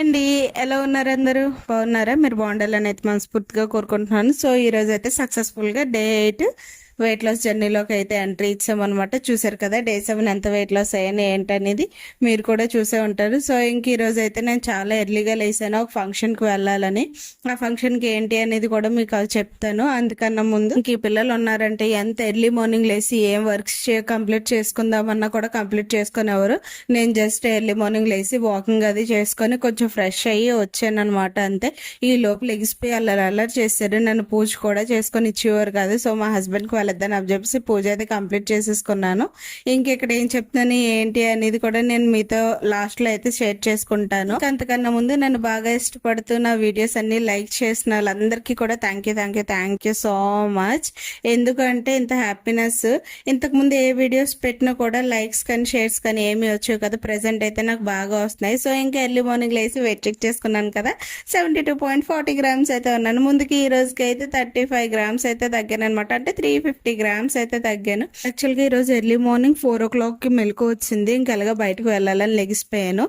అండి. ఎలా ఉన్నారు అందరూ? బాగున్నారా? మీరు బాగుండాలని అయితే మనస్ఫూర్తిగా కోరుకుంటున్నాను. సో ఈ రోజు అయితే సక్సెస్ఫుల్ గా డే 8 వెయిట్ లాస్ జర్నీలోకి అయితే ఎంట్రీ ఇచ్చామన్నమాట. చూసారు కదా డే 7 ఎంత వెయిట్ లాస్ అయ్యాను ఏంటనేది మీరు కూడా చూసే ఉంటారు. సో ఇంక ఈ రోజు అయితే నేను చాలా ఎర్లీగా లేసాను ఒక ఫంక్షన్ కి వెళ్ళాలని. ఆ ఫంక్షన్ కి ఏంటి అనేది కూడా మీకు అది చెప్తాను. అందుకన్నా ముందు ఇంక ఈ పిల్లలు ఉన్నారంటే ఎంత ఎర్లీ మార్నింగ్ లేసి ఏం వర్క్స్ కంప్లీట్ చేసుకుందామన్నా కూడా కంప్లీట్ చేసుకునేవారు. నేను జస్ట్ ఎర్లీ మార్నింగ్ లేసి వాకింగ్ అది చేసుకొని కొంచెం ఫ్రెష్ అయ్యి వచ్చాను అనమాట. అంతే ఈ లోపు లెగిసిపోయి అల్లరి చేశారు. నన్ను పూజ కూడా చేసుకొని ఇచ్చేవారు కాదు. సో మా హస్బెండ్కి వాళ్ళిద్దరిని అప్ చెప్పేసి పూజ అయితే కంప్లీట్ చేసేసుకున్నాను. ఇంకెక్కడ ఏం చెప్తున్నాను ఏంటి అనేది కూడా నేను మీతో లాస్ట్ లో అయితే షేర్ చేసుకుంటాను. అంతకన్నా ముందు నన్ను బాగా ఇష్టపడుతూ నా వీడియోస్ అన్ని లైక్ చేసిన వాళ్ళందరికీ కూడా థ్యాంక్ యూ సో మచ్. ఎందుకంటే ఇంత హ్యాపీనెస్ ఇంతకు ముందు ఏ వీడియోస్ పెట్టినా కూడా లైక్స్ కానీ షేర్స్ కానీ ఏమి వచ్చాయి కదా. ప్రెసెంట్ అయితే నాకు బాగా వస్తున్నాయి. సో ఇంకా ఎర్లీ మార్నింగ్ లేసి వెయిట్ చెక్ చేసుకున్నాను కదా. 72.40 grams అయితే ఉన్నాను. ముందుకి ఈ రోజుకి అయితే 35 grams అయితే తగ్గాను అనమాట. అంటే 350 grams అయితే తగ్గాను. యాక్చువల్గా ఈ రోజు ఎర్లీ మార్నింగ్ 4 o'clock మెలకు వచ్చింది. ఇంకా అలాగా బయటకు వెళ్ళాలని లెగిసిపోయాను.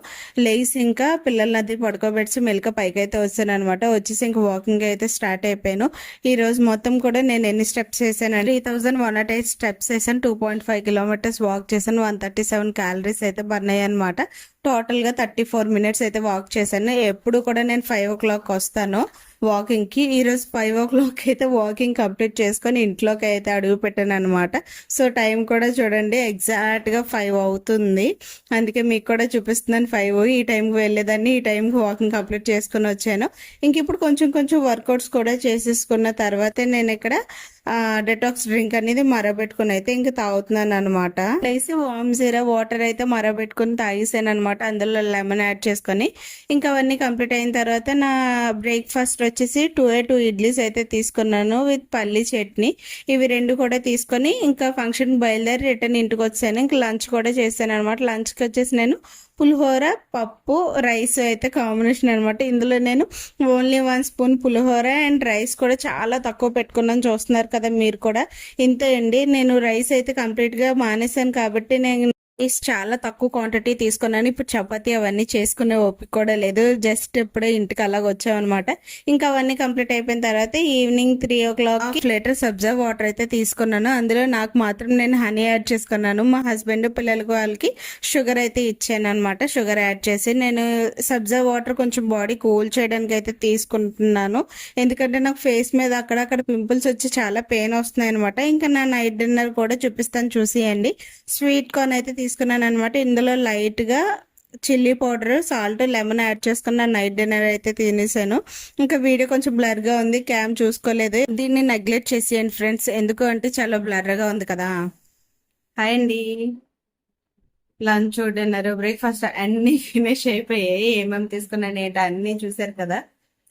లెగిసి ఇంకా పిల్లల్ని అది పడుకోబెట్టి మెలక పైకి అయితే వచ్చాను అనమాట. వచ్చేసి ఇంకా వాకింగ్ అయితే స్టార్ట్ అయిపోయాను. ఈ రోజు మొత్తం కూడా నేను ఎన్ని స్టెప్స్ వేసానంటే 3108 స్టెప్స్ వేసాను. 2.5 kilometers వాక్ చేశాను. 137 calories అయితే బర్న్ అయ్యాయి అనమాట. టోటల్ గా 34 minutes అయితే వాక్ చేశాను. ఎప్పుడు కూడా నేను 5 o'clock వస్తాను వాకింగ్ కి. ఈ రోజు 5 o'clock అయితే వాకింగ్ కంప్లీట్ చేసుకొని ఇంట్లోకి అయితే అడుగు పెట్టాను అనమాట. సో టైం కూడా చూడండి ఎగ్జాక్ట్ గా 5 అవుతుంది. అందుకే మీకు కూడా చూపిస్తున్నాను 5. ఈ టైంకి వెళ్ళేదాన్ని, ఈ టైంకి వాకింగ్ కంప్లీట్ చేసుకుని వచ్చాను. ఇంక ఇప్పుడు కొంచెం వర్కౌట్స్ కూడా చేసేసుకున్న తర్వాతే నేను ఇక్కడ డెటాక్స్ డ్రింక్ అనేది మరబెట్టుకుని అయితే ఇంకా తాగుతున్నాను అనమాట. లేసి వామ్ జీరా వాటర్ అయితే మరబెట్టుకుని తాగేసాను అనమాట. అందులో లెమన్ యాడ్ చేసుకొని ఇంకా అవన్నీ కంప్లీట్ అయిన తర్వాత నా బ్రేక్ఫాస్ట్ వచ్చేసి 2 ఇడ్లీస్ అయితే తీసుకున్నాను విత్ పల్లి చట్నీ. ఇవి రెండు కూడా తీసుకొని ఇంకా ఫంక్షన్ బయలుదేరి రిటర్న్ ఇంటికి వచ్చాను. ఇంకా లంచ్ కూడా చేశాను అనమాట. లంచ్కి వచ్చేసి నేను పులిహోర, పప్పు, రైస్ అయితే కాంబినేషన్ అనమాట. ఇందులో నేను only 1 spoon pulihora and rice కూడా చాలా తక్కువ పెట్టుకున్నాను. చూస్తున్నారు కదా మీరు కూడా. ఇంతే అండి. నేను రైస్ అయితే కంప్లీట్గా మానేశాను కాబట్టి నేను చాలా తక్కువ క్వాంటిటీ తీసుకున్నాను. ఇప్పుడు చపాతీ అవన్నీ చేసుకునే ఓపిక కూడా లేదు. జస్ట్ ఇప్పుడే ఇంటికి అలాగ వచ్చామన్నమాట. ఇంకా అవన్నీ కంప్లీట్ అయిపోయిన తర్వాత ఈవినింగ్ 3 o'clock లీటర్ సబ్జా వాటర్ అయితే తీసుకున్నాను. అందులో నాకు మాత్రం నేను హనీ యాడ్ చేసుకున్నాను. మా హస్బెండ్ పిల్లలకి వాళ్ళకి షుగర్ అయితే ఇచ్చాను అనమాట. షుగర్ యాడ్ చేసి నేను సబ్జా వాటర్ కొంచెం బాడీ కూల్ చేయడానికి అయితే తీసుకుంటున్నాను. ఎందుకంటే నాకు ఫేస్ మీద అక్కడక్కడ పింపుల్స్ వచ్చి చాలా పెయిన్ వస్తున్నాయి అనమాట. ఇంకా నా నైట్ డిన్నర్ కూడా చూపిస్తాను చూసేయండి. స్వీట్ కార్న్ అయితే తీసుకున్నాను అనమాట. ఇందులో లైట్ గా chilli powder, salt, lemon add చేసుకున్న నైట్ డిన్నర్ అయితే తినేసాను. ఇంకా వీడియో కొంచెం బ్లర్ గా ఉంది, క్యామ్ చూసుకోలేదు. దీన్ని నెగ్లెక్ట్ చేసేయండి ఫ్రెండ్స్, ఎందుకు అంటే చాలా బ్లర్ గా ఉంది కదా. హాయ్ అండి. లంచ్, డిన్నర్, బ్రేక్ఫాస్ట్ అన్ని ఫినిష్ అయిపోయాయి. ఏమేమి తీసుకున్నాను ఏంటి అన్ని చూసారు కదా.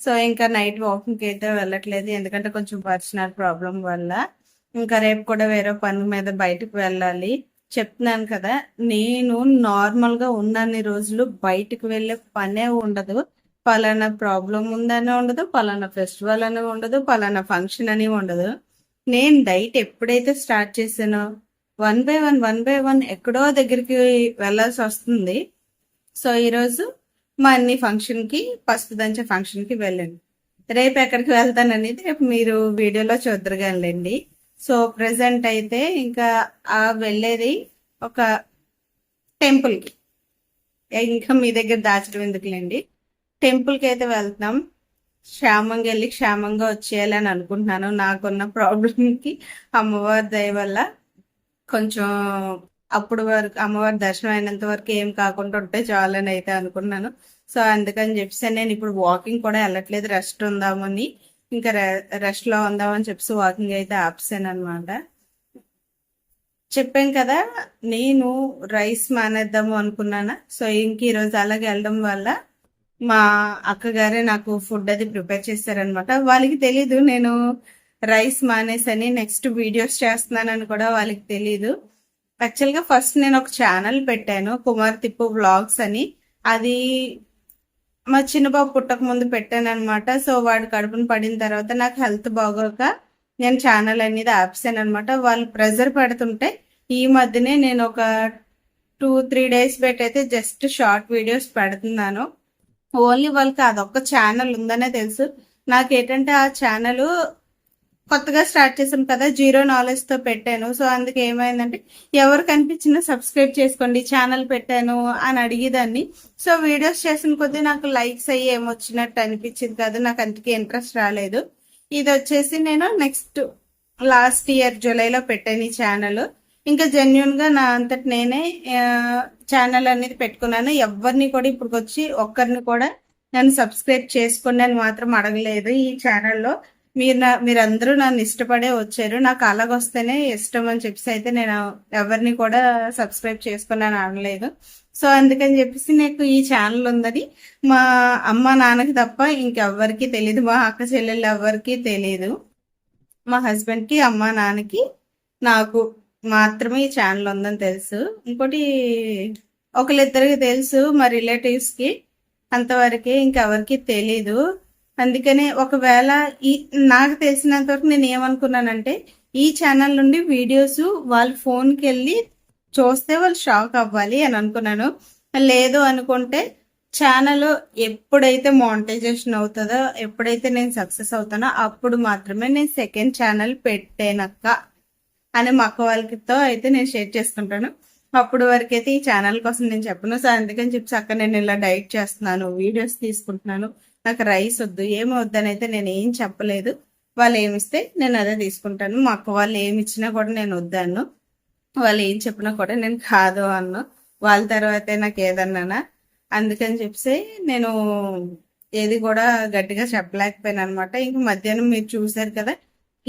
సో ఇంకా నైట్ వాకింగ్ అయితే వెళ్ళట్లేదు, ఎందుకంటే కొంచెం పర్సనల్ ప్రాబ్లం వల్ల. ఇంకా రేపు కూడా వేరే పని మీద బయటకు వెళ్ళాలి. చెప్తున్నాను కదా, నేను నార్మల్ గా ఉన్నన్ని రోజులు బయటకు వెళ్ళే పనే ఉండదు. పలానా ప్రాబ్లం ఉందని ఉండదు, పలానా ఫెస్టివల్ అని ఉండదు, పలానా ఫంక్షన్ అని ఉండదు. నేను డైట్ ఎప్పుడైతే స్టార్ట్ చేసానో వన్ బై వన్ ఎక్కడో దగ్గరికి వెళ్ళాల్సి వస్తుంది. సో ఈరోజు మా అన్ని ఫంక్షన్ కి, పసుపు దంచే ఫంక్షన్ కి వెళ్ళాను. రేపు ఎక్కడికి వెళ్తాను అనేది రేపు మీరు వీడియోలో చూద్దరుగానండి. సో ప్రెసెంట్ అయితే ఇంకా వెళ్ళేది ఒక టెంపుల్ కి. ఇంకా మీ దగ్గర దాచడం ఎందుకులేండి. టెంపుల్ కి అయితే వెళ్తాం. క్షేమంగా వెళ్ళి క్షేమంగా వచ్చేయాలని అనుకుంటున్నాను. నాకున్న ప్రాబ్లం కి అమ్మవారి దయ వల్ల కొంచెం అప్పుడు వరకు అమ్మవారి దర్శనం అయినంత వరకు ఏం కాకుండా ఉంటే చాలని అయితే అనుకున్నాను. సో అందుకని చెప్పేసి నేను ఇప్పుడు వాకింగ్ కూడా వెళ్ళట్లేదు, రెస్ట్ ఉందామని. ఇంకా రెస్ట్ లో ఉందామని చెప్పేసి వాకింగ్ అయితే ఆపసాను అనమాట. చెప్పాను కదా నేను రైస్ మానేద్దాము అనుకున్నాను. సో ఇంక ఈరోజు అలాగే వెళ్ళడం వల్ల మా అక్కగారే నాకు ఫుడ్ అది ప్రిపేర్ చేశారనమాట. వాళ్ళకి తెలీదు నేను రైస్ మానేసని, నెక్స్ట్ వీడియోస్ చేస్తున్నానని కూడా వాళ్ళకి తెలీదు. యాక్చువల్ గా ఫస్ట్ నేను ఒక ఛానల్ పెట్టాను, కుమార్ తిప్పు వ్లాగ్స్ అని. అది మా చిన్నబాబు పుట్టక ముందు పెట్టాను అనమాట. సో వాడు కడుపును పడిన తర్వాత నాకు హెల్త్ బాగోక నేను ఛానల్ అనేది ఆపసాను అనమాట. వాళ్ళు ప్రెజర్ పెడుతుంటే ఈ మధ్యనే నేను ఒక 2-3 days పెట్టయితే జస్ట్ షార్ట్ వీడియోస్ పెడుతున్నాను. ఓన్లీ వాళ్ళకి అదొక్క ఛానల్ ఉందనే తెలుసు. నాకేంటంటే ఆ ఛానల్ కొత్తగా స్టార్ట్ చేసాం కదా, జీరో నాలెడ్జ్ తో పెట్టాను. సో అందుకే ఏమైందంటే ఎవరు కనిపించినా సబ్స్క్రైబ్ చేసుకోండి ఛానల్ పెట్టాను అని అడిగేదాన్ని. సో వీడియోస్ చేసిన కొద్దీ నాకు లైక్స్ అయ్యి ఏమొచ్చినట్టు అనిపించింది కాదు, నాకు అంతకే ఇంట్రెస్ట్ రాలేదు. ఇది వచ్చేసి నేను నెక్స్ట్ లాస్ట్ ఇయర్ జూలైలో పెట్టాను ఈ ఛానల్. ఇంకా జెన్యున్ గా నా అంతటి నేనే ఛానల్ అనేది పెట్టుకున్నాను. ఎవరిని కూడా ఇప్పుడు వచ్చి ఒక్కరిని కూడా నన్ను సబ్స్క్రైబ్ చేసుకోండి అని మాత్రం అడగలేదు ఈ ఛానల్లో. మీరందరూ నన్ను ఇష్టపడే వచ్చారు, నాకు అలాగొస్తేనే ఇష్టం అని చెప్పేసి అయితే నేను ఎవరిని కూడా సబ్స్క్రైబ్ చేసుకున్నాను అనలేదు. సో అందుకని చెప్పేసి నాకు ఈ ఛానల్ ఉందని మా అమ్మ నాన్నకి తప్ప ఇంకెవ్వరికి తెలియదు, మా అక్క చెల్లెళ్ళు ఎవరికి తెలియదు. మా హస్బెండ్కి, అమ్మ నాన్నకి, నాకు మాత్రమే ఈ ఛానల్ ఉందని తెలుసు. ఇంకోటి ఒకళ్ళిద్దరికి తెలుసు, మా రిలేటివ్స్కి, అంతవరకే, ఇంకెవరికి తెలీదు. అందుకనే ఒకవేళ ఈ నాకు తెలిసినంత వరకు నేను ఏమనుకున్నానంటే ఈ ఛానల్ నుండి వీడియోస్ వాళ్ళ ఫోన్కి వెళ్ళి చూస్తే వాళ్ళు షాక్ అవ్వాలి అని అనుకున్నాను. లేదు అనుకుంటే ఛానల్ ఎప్పుడైతే మానిటైజేషన్ అవుతుందో, ఎప్పుడైతే నేను సక్సెస్ అవుతానో అప్పుడు మాత్రమే నేను సెకండ్ ఛానల్ పెట్టేనక్క అని మా అక్క వాళ్ళతో అయితే నేను షేర్ చేసుకుంటాను. అప్పుడు వరకు అయితే ఈ ఛానల్ కోసం నేను చెప్పను. సో అందుకని చెప్పి అక్క నేను ఇలా డైట్ చేస్తున్నాను, వీడియోస్ తీసుకుంటున్నాను, నాకు రైస్ వద్దు, ఏమి వద్దని అయితే నేను ఏం చెప్పలేదు. వాళ్ళు ఏమిస్తే నేను అదే తీసుకుంటాను. మా అక్క వాళ్ళు ఏమి ఇచ్చినా కూడా నేను వద్దాను, వాళ్ళు ఏం చెప్పినా కూడా నేను కాదు అన్నా. వాళ్ళ తర్వాతే నాకు ఏదన్నానా, అందుకని చెప్పి నేను ఏది కూడా గట్టిగా చెప్పలేకపోయాను అనమాట. ఇంక మధ్యాహ్నం మీరు చూసారు కదా,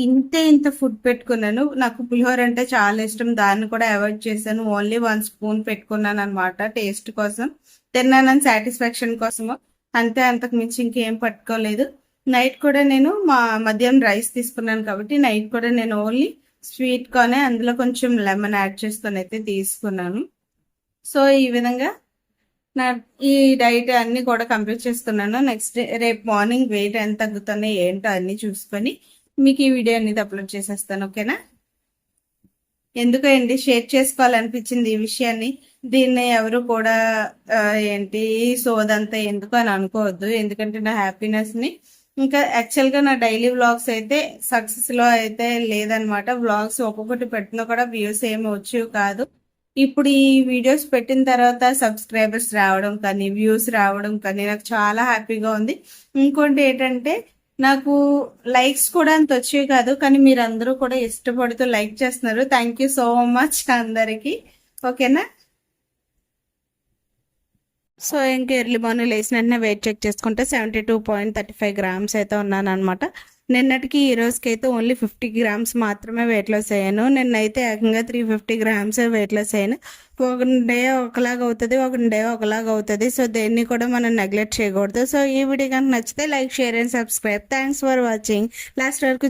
ఇంత ఫుడ్ పెట్టుకున్నాను. నాకు పులిహోర అంటే చాలా ఇష్టం, దాన్ని కూడా అవాయిడ్ చేశాను. ఓన్లీ 1 స్పూన్ పెట్టుకున్నాను అనమాట, టేస్ట్ కోసం తిన్నానని సాటిస్ఫాక్షన్ కోసము, అంతే. అంతకు మించి ఇంకేం పట్టుకోలేదు. నైట్ కూడా నేను మధ్యాహ్నం రైస్ తీసుకున్నాను కాబట్టి నైట్ కూడా నేను ఓన్లీ స్వీట్ కార్న్, అందులో కొంచెం లెమన్ యాడ్ చేసుకొని అయితే తీసుకున్నాను. సో ఈ విధంగా నా ఈ డైట్ అన్ని కూడా కంప్లీట్ చేసుకున్నాను. నెక్స్ట్ డే రేపు మార్నింగ్ వెయిట్ ఎంత తగ్గుతున్నాయి ఏంటో అన్ని చూసుకొని మీకు ఈ వీడియో అనేది అప్లోడ్ చేసేస్తాను, ఓకేనా? ఎందుకండి షేర్ చేసుకోవాలనిపించింది ఈ విషయాన్ని. దీన్ని ఎవరు కూడా ఏంటి సోదంతా ఎందుకు అని అనుకోవద్దు, ఎందుకంటే నా హ్యాపీనెస్ ని, ఇంకా యాక్చువల్ గా నా డైలీ వ్లాగ్స్ అయితే సక్సెస్ లో అయితే లేదనమాట. వ్లాగ్స్ ఒక్కొక్కటి పెట్టినా కూడా వ్యూస్ ఏమి వచ్చేవి కాదు. ఇప్పుడు ఈ వీడియోస్ పెట్టిన తర్వాత సబ్స్క్రైబర్స్ రావడం కానీ, వ్యూస్ రావడం కానీ నాకు చాలా హ్యాపీగా ఉంది. ఇంకోటి ఏంటంటే నాకు లైక్స్ కూడా అంత వచ్చేవి కాదు, కానీ మీరందరూ కూడా ఇష్టపడుతూ లైక్ చేస్తున్నారు. థ్యాంక్ యూ సో మచ్ అందరికి, ఓకేనా? సో ఇంక ఎర్లీ మార్నింగ్ లేచిన వెంటనే వెయిట్ చెక్ చేసుకుంటే 72.35 గ్రామ్స్ అయితే ఉన్నాను అనమాట. నిన్నటికి ఈ రోజుకి అయితే ఓన్లీ 50 గ్రామ్స్ మాత్రమే వెయిట్ లాస్ అయ్యాను. నిన్నైతే ఏకంగా 350 గ్రామ్స్ వెయిట్ లాస్ అయ్యాను. ఒక డే ఒకలాగా అవుతుంది, ఒక డే ఒకలాగా అవుతుంది. సో దేన్ని కూడా మనం నెగ్లెక్ట్ చేయకూడదు. సో ఈ వీడియో కనుక నచ్చితే like, share and subscribe. Thanks for watching. Last వరకు